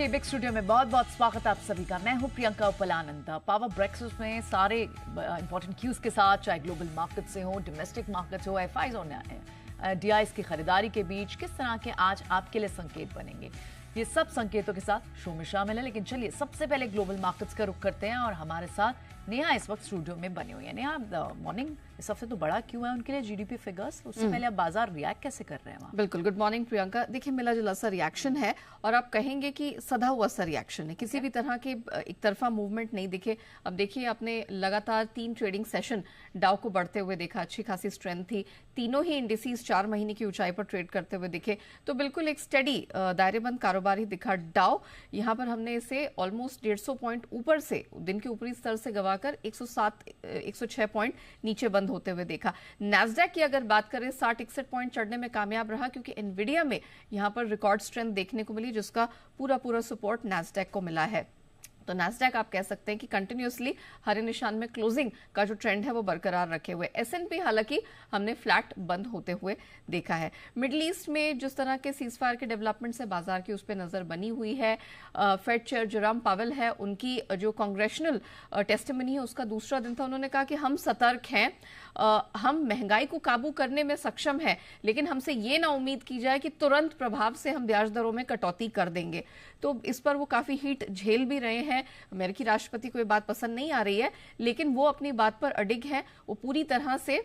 के big studio में बहुत बहुत स्वागत है आप सभी का। मैं हूं प्रियंका उपलानंद। पावर ब्रेक्फास्ट में सारे इंपॉर्टेंट क्यूज के साथ, चाहे ग्लोबल मार्केट से हो, डोमेस्टिक मार्केट हो, एफआईज हो, डीआईज की खरीदारी के बीच किस तरह के आज आपके लिए संकेत बनेंगे, ये सब संकेतों के साथ शो में शामिल है। लेकिन चलिए सबसे पहले ग्लोबल मार्केट्स का रुख करते हैं और हमारे साथ नेहा इस वक्त स्टूडियो में बनी हुई है। नेहा, मॉर्निंग इस हफ्ते तो बड़ा क्यों है उनके लिए जीडीपी फिगर्स, उससे पहले आप बाजार रिएक्ट कैसे कर रहे हैं वहाँ? बिल्कुल, गुड मॉर्निंग प्रियंका। देखिए, मिला जुला सा रिएक्शन है और आप कहेंगे कि सधा हुआ सा रिएक्शन है, किसी भी तरह के एक तरफा मूवमेंट नहीं दिखे। अब देखिए, आपने लगातार 3 ट्रेडिंग सेशन डाउ को बढ़ते हुए देखा, अच्छी खासी स्ट्रेंथ थी, तीनों ही इंडिसेस 4 महीने की ऊंचाई पर ट्रेड करते हुए दिखे, तो बिल्कुल एक स्टडी दायरेबंद कारोबार ही दिखा डाउ। यहाँ पर हमने इसे ऑलमोस्ट 150 पॉइंट ऊपर से दिन के ऊपरी स्तर से गवाकर 106 पॉइंट नीचे बंद होते हुए देखा। नैस्डैक की अगर बात करें, 60-61 पॉइंट चढ़ने में कामयाब रहा, क्योंकि एनवीडिया में यहां पर रिकॉर्ड स्ट्रेंथ देखने को मिली, जिसका पूरा सपोर्ट नैस्डैक को मिला है। तो नैस्डैक आप कह सकते हैं कि कंटिन्यूअसली हरे निशान में क्लोजिंग का जो ट्रेंड है वो बरकरार रखे हुए। एसएनपी हालांकि हमने फ्लैट बंद होते हुए देखा है। मिडल ईस्ट में जिस तरह के सीजफायर के डेवलपमेंट से बाजार की उस पर नजर बनी हुई है। फेड चेयर जेरोम पावेल है, उनकी जो कांग्रेशनल टेस्टिमनी है उसका दूसरा दिन था। उन्होंने कहा कि हम सतर्क हैं, हम महंगाई को काबू करने में सक्षम हैं, लेकिन हमसे ये ना उम्मीद की जाए कि तुरंत प्रभाव से हम ब्याज दरों में कटौती कर देंगे। तो इस पर वो काफी हीट झेल भी रहे हैं। अमेरिकी राष्ट्रपति को ये बात पसंद नहीं आ रही है, लेकिन वो अपनी बात पर अडिग है। वो पूरी तरह से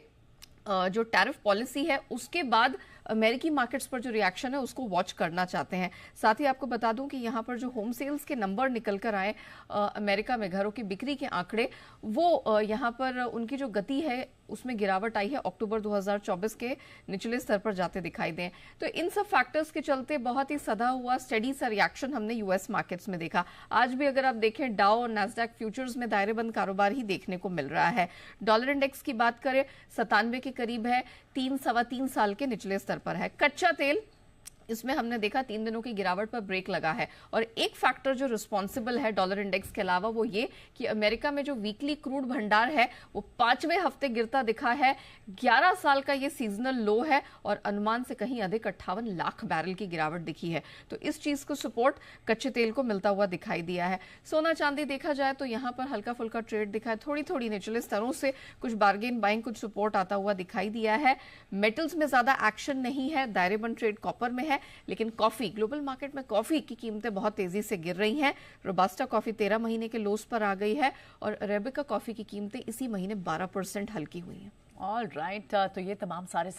जो टैरिफ पॉलिसी है उसके बाद अमेरिकी मार्केट्स पर जो रिएक्शन है उसको वॉच करना चाहते हैं। साथ ही आपको बता दूं कि यहां पर जो होम सेल्स के नंबर निकल कर आए अमेरिका में, घरों की बिक्री के आंकड़े, वो यहां पर उनकी जो गति है उसमें गिरावट आई है, अक्टूबर 2024 के निचले स्तर पर जाते दिखाई दें। तो इन सब फैक्टर्स के चलते बहुत ही सधा हुआ स्टेडी सा रिएक्शन हमने यूएस मार्केट्स में देखा। आज भी अगर आप देखें, डाउ और नैस्डैक फ्यूचर्स में दायरेबंद कारोबार ही देखने को मिल रहा है। डॉलर इंडेक्स की बात करें, 97 के करीब है, 3-3.25 साल के निचले स्तर पर है। कच्चा तेल, इसमें हमने देखा 3 दिनों की गिरावट पर ब्रेक लगा है। और एक फैक्टर जो रिस्पॉन्सिबल है डॉलर इंडेक्स के अलावा, वो ये कि अमेरिका में जो वीकली क्रूड भंडार है वो 5वें हफ्ते गिरता दिखा है। 11 साल का ये सीजनल लो है और अनुमान से कहीं अधिक 58 लाख बैरल की गिरावट दिखी है। तो इस चीज को सपोर्ट कच्चे तेल को मिलता हुआ दिखाई दिया है। सोना चांदी देखा जाए तो यहाँ पर हल्का फुल्का ट्रेड दिखा है, थोड़ी निचले स्तरों से कुछ बार्गेन बाइंग, कुछ सपोर्ट आता हुआ दिखाई दिया है। मेटल्स में ज्यादा एक्शन नहीं है, दायरेबंद ट्रेड कॉपर में है। लेकिन कॉफी, ग्लोबल मार्केट में कॉफी की कीमतें बहुत तेजी से गिर रही हैं। रोबास्टा कॉफी 13 महीने के लोस पर आ गई है और अरेबिका कॉफी की कीमतें इसी महीने 12% हल्की हुई हैं। ऑल राइट, तो ये तमाम सारे